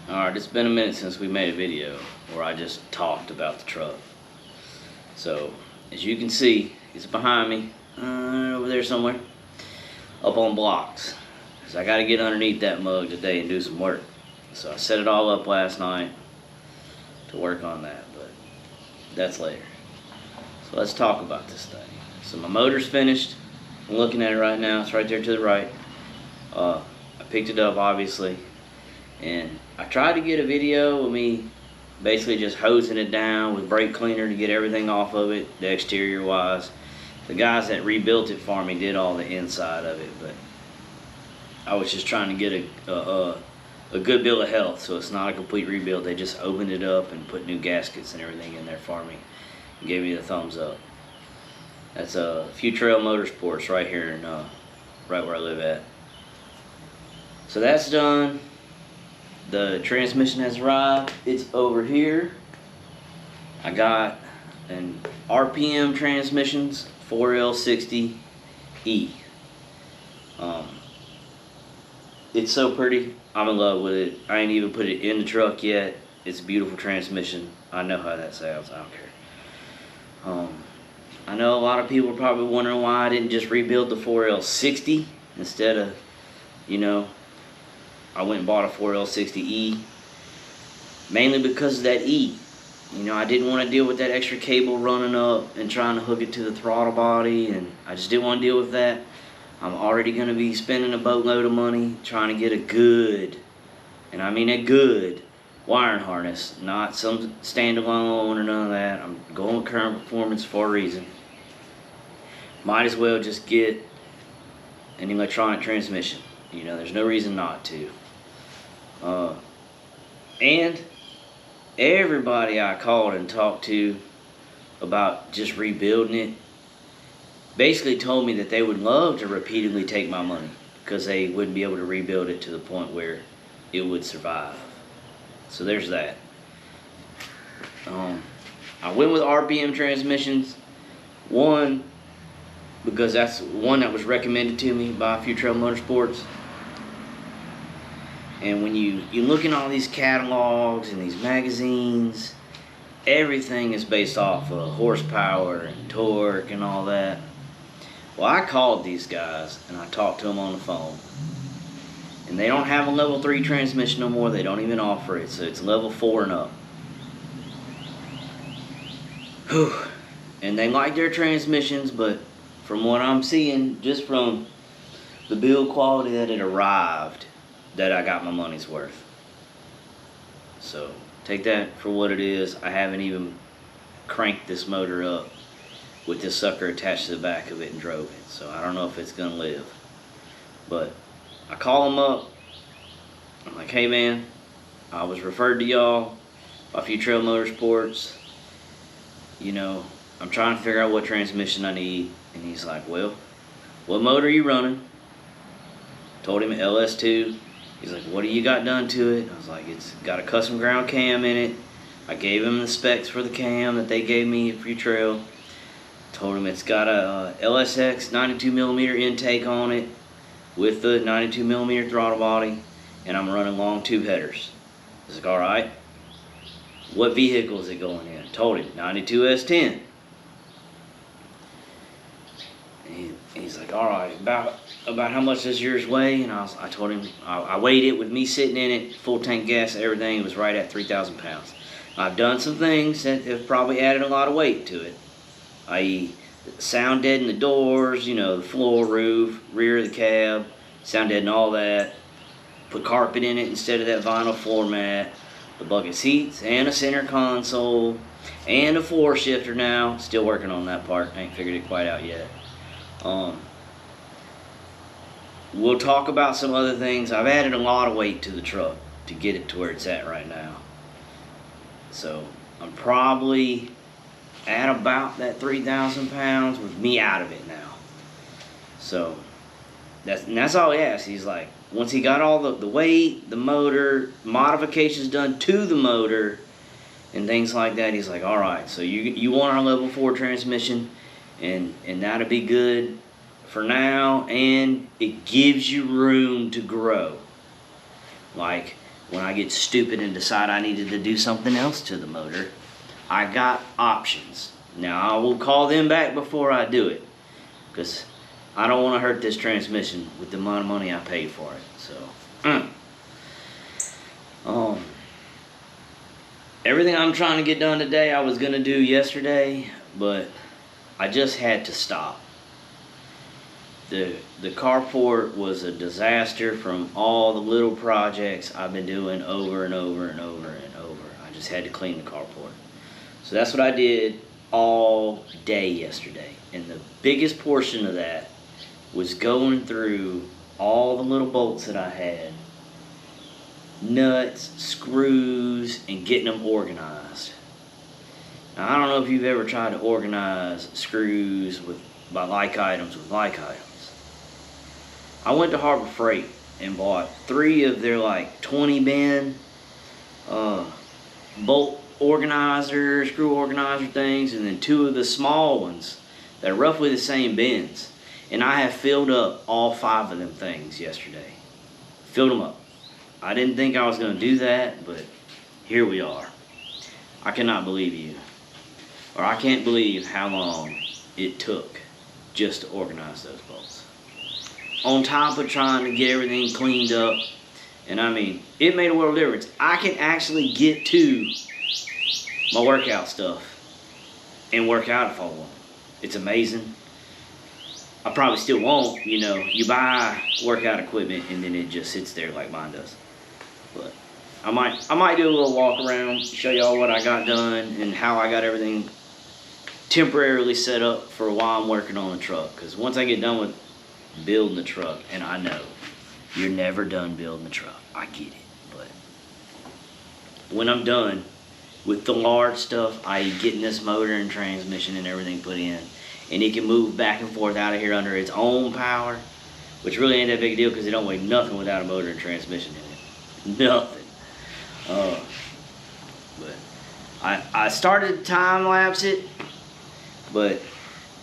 Alright, it's been a minute since we made a video where I just talked about the truck. So, as you can see, it's behind me, over there somewhere, up on blocks. So I gotta get underneath that mug today and do some work. So I set it all up last night to work on that, but that's later. So let's talk about this thing. So my motor's finished. I'm looking at it right now. It's right there to the right. I picked it up, obviously. And I tried to get a video of me basically just hosing it down with brake cleaner to get everything off of it, the exterior wise. The guys that rebuilt it for me did all the inside of it, but I was just trying to get a good bill of health, so it's not a complete rebuild. They just opened it up and put new gaskets and everything in there for me and gave me the thumbs up. That's a Futrail Motorsports right here in right where I live at. So that's done. The transmission has arrived. It's over here. I got an RPM transmissions 4L60E. It's so pretty. I'm in love with it. I ain't even put it in the truck yet. It's a beautiful transmission. I know how that sounds. I don't care. I know a lot of people are probably wondering why I didn't just rebuild the 4L60 instead of, I went and bought a 4L60E, mainly because of that E. I didn't want to deal with that extra cable running up and trying to hook it to the throttle body, and I just didn't want to deal with that. I'm already going to be spending a boatload of money trying to get a good, and I mean a good, wiring harness, not some standalone or none of that. I'm going with current performance for a reason. Might as well just get an electronic transmission. There's no reason not to. And everybody I called and talked to about just rebuilding it basically told me that they would love to repeatedly take my money because they wouldn't be able to rebuild it to the point where it would survive. So there's that. I went with RPM transmissions. One, because that's one that was recommended to me by Futrail Motorsports. And when you look in all these catalogs and these magazines, everything is based off of horsepower and torque and all that. Well, I called these guys and I talked to them on the phone. And they don't have a level 3 transmission no more. They don't even offer it. So it's level 4 and up. Whew. And they like their transmissions, but from what I'm seeing, just from the build quality that it arrived, that I got my money's worth. So take that for what it is. I haven't even cranked this motor up with this sucker attached to the back of it and drove it. So I don't know if it's gonna live. But I call them up. I'm like, hey man, I was referred to y'all by Futrail Motorsports. I'm trying to figure out what transmission I need. And he's like, well, what motor are you running? Told him LS2. He's like, what do you got done to it? I was like, it's got a custom ground cam in it. I gave him the specs for the cam that they gave me at Futrail. Told him it's got a LSX 92mm intake on it with the 92mm throttle body, and I'm running long tube headers. He's like, alright. What vehicle is it going in? I told him, 92 S10. And he's like, alright, about how much does yours weigh? And I told him, I weighed it with me sitting in it, full tank gas, everything. It was right at 3,000 pounds. I've done some things that have probably added a lot of weight to it, i.e. sound dead in the doors, the floor, roof, rear of the cab, sound dead in all that. Put carpet in it instead of that vinyl floor mat, the bucket seats, and a center console, and a floor shifter now. Still working on that part, ain't figured it quite out yet. We'll talk about some other things. I've added a lot of weight to the truck to get it to where it's at right now. So I'm probably at about that 3,000 pounds with me out of it now. So that's all he asked. He's like, once he got all the weight, the motor, modifications done to the motor, and things like that, he's like, alright, so you want our level 4 transmission, and that'll be good for now, and it gives you room to grow. Like, when I get stupid and decide I needed to do something else to the motor, I got options. Now I will call them back before I do it, because I don't want to hurt this transmission with the amount of money I paid for it. So, everything I'm trying to get done today I was going to do yesterday, but I just had to stop. The carport was a disaster from all the little projects I've been doing over and over and over and over. I just had to clean the carport. So that's what I did all day yesterday. And the biggest portion of that was going through all the little bolts that I had, nuts, screws, and getting them organized. Now, I don't know if you've ever tried to organize screws by like items with like items. I went to Harbor Freight and bought 3 of their like 20 bin bolt organizer, screw organizer things, and then 2 of the small ones that are roughly the same bins. And I have filled up all 5 of them things yesterday. Filled them up. I didn't think I was going to do that, but here we are. I cannot believe you. Or I can't believe how long it took just to organize those bolts. On top of trying to get everything cleaned up. And I mean, it made a world of difference. I can actually get to my workout stuff and work out if I want. It's amazing. I probably still won't, you know. You buy workout equipment and then it just sits there like mine does. But I might do a little walk around, show y'all what I got done and how I got everything temporarily set up for while I'm working on the truck. Because once I get done with building the truck, and I know you're never done building the truck, I get it, but when I'm done with the large stuff, i.e. getting this motor and transmission and everything put in, and it can move back and forth out of here under its own power, which really ain't that big a deal because it don't weigh nothing without a motor and transmission in it. Nothing. But I started to time lapse it, but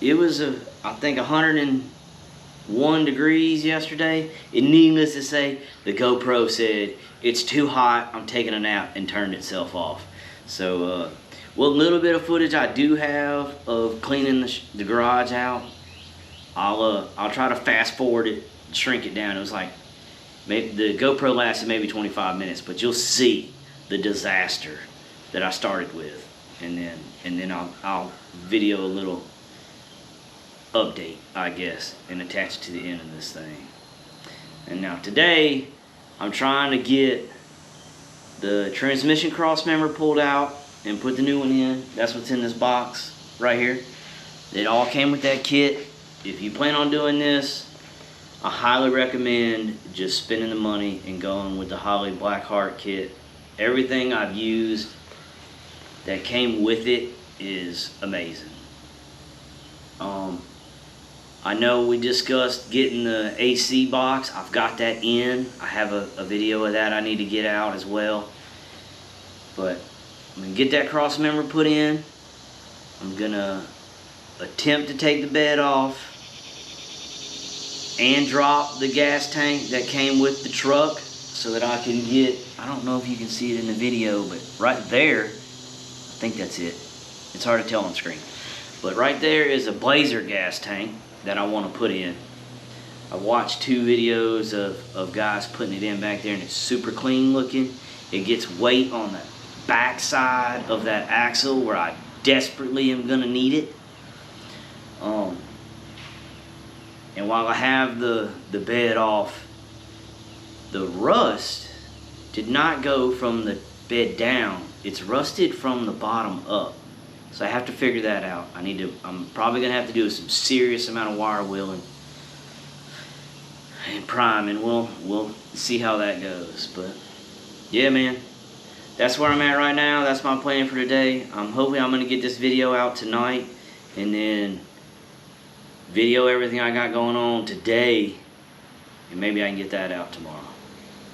it was I think 101 degrees yesterday, and needless to say, the GoPro said it's too hot, I'm taking a nap, and turned itself off. So what little bit of footage I do have of cleaning the garage out, I'll try to fast forward it, shrink it down. It was like maybe the GoPro lasted maybe 25 minutes, but you'll see the disaster that I started with, and then I'll video a little update, I guess, and attach it to the end of this thing. And now today I'm trying to get the transmission cross member pulled out and put the new one in. That's what's in this box right here. It all came with that kit. If you plan on doing this, I highly recommend just spending the money and going with the Holley Blackheart kit. Everything I've used that came with it is amazing. I know we discussed getting the AC box. I've got that in. I have a video of that I need to get out as well. But I'm going to get that cross member put in. I'm going to attempt to take the bed off and drop the gas tank that came with the truck so that I can get, I don't know if you can see it in the video, but right there, I think that's it. It's hard to tell on screen. But right there is a Blazer gas tank that I want to put in. I watched 2 videos of guys putting it in back there, and it's super clean looking. It gets weight on the back side of that axle where I desperately am going to need it. And while I have the bed off, the rust did not go from the bed down. It's rusted from the bottom up. So I have to figure that out. I'm probably going to have to do some serious amount of wire wheeling and priming. We'll see how that goes. But yeah, man, that's where I'm at right now. That's my plan for today. I'm hoping I'm going to get this video out tonight and then video everything I got going on today, and maybe I can get that out tomorrow.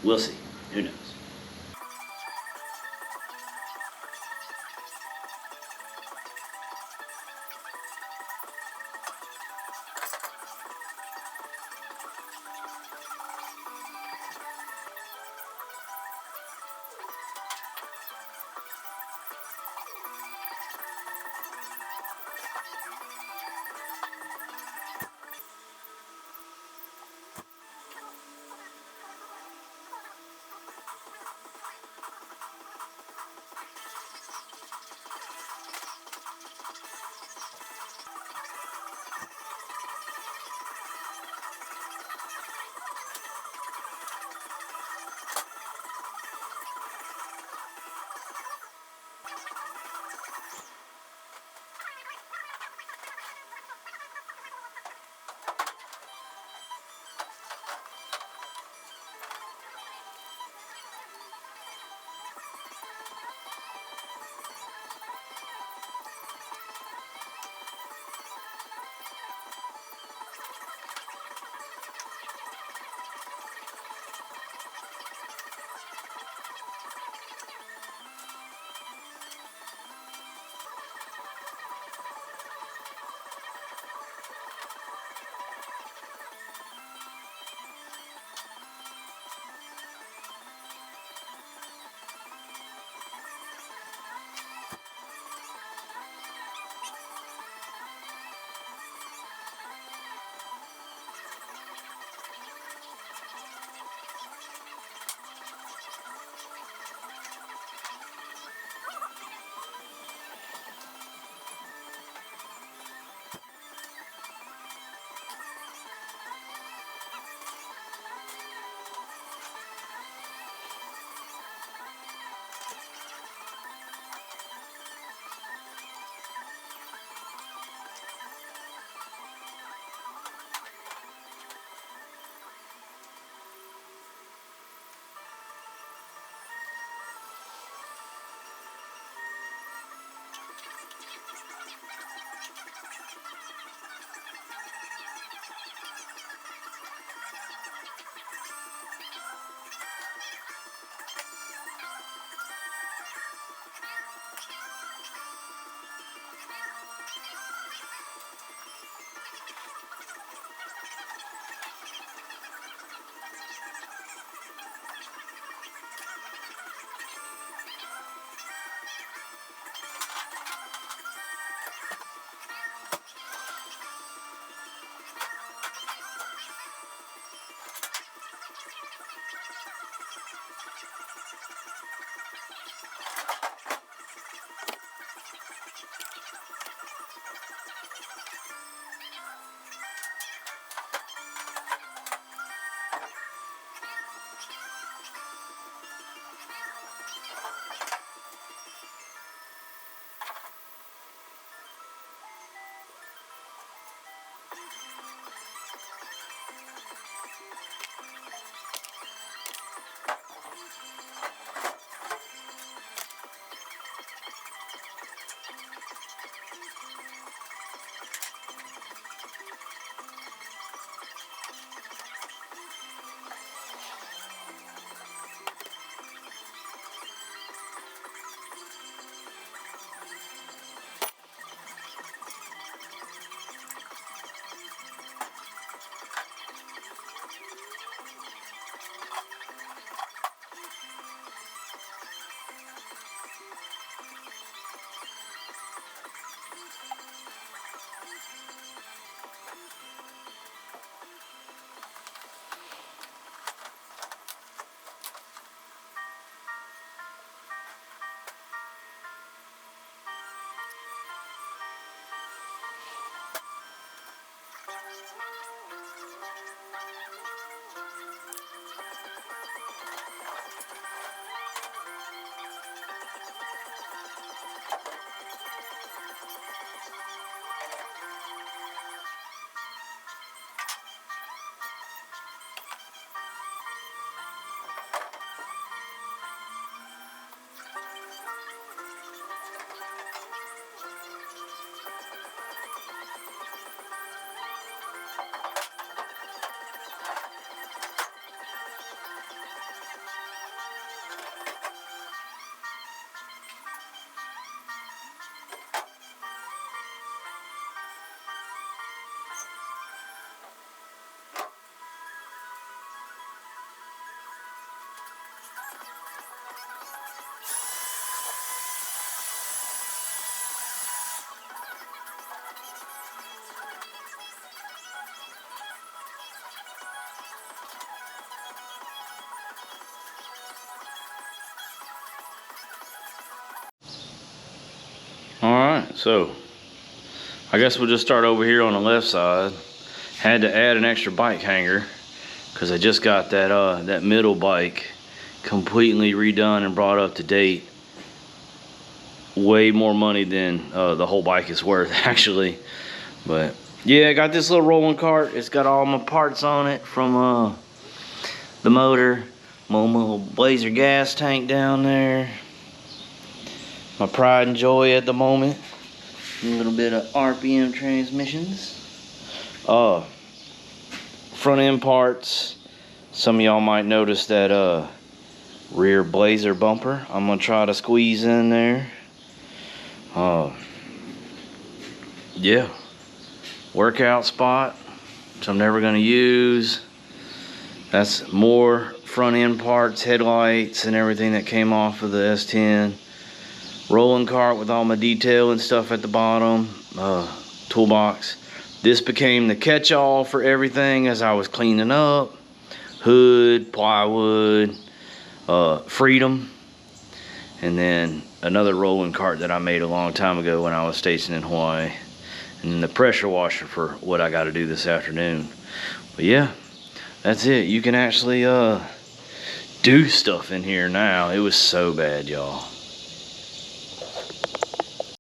We'll see. Who knows? Alright, so I guess we'll just start over here on the left side. Had to add an extra bike hanger because I just got that middle bike completely redone and brought up to date. Way more money than the whole bike is worth, actually. But yeah, I got this little rolling cart. It's got all my parts on it from the motor, my little Blazer gas tank down there, my pride and joy at the moment, a little bit of RPM transmissions, front end parts. Some of y'all might notice that rear Blazer bumper. I'm gonna try to squeeze in there. Yeah, workout spot, which I'm never gonna use. That's more front end parts, headlights and everything that came off of the S10. Rolling cart with all my detail and stuff at the bottom. Toolbox. This became the catch-all for everything as I was cleaning up. Hood, plywood, freedom. And then another rolling cart that I made a long time ago when I was stationed in Hawaii. And then the pressure washer for what I got to do this afternoon. But yeah, that's it. You can actually do stuff in here now. It was so bad, y'all.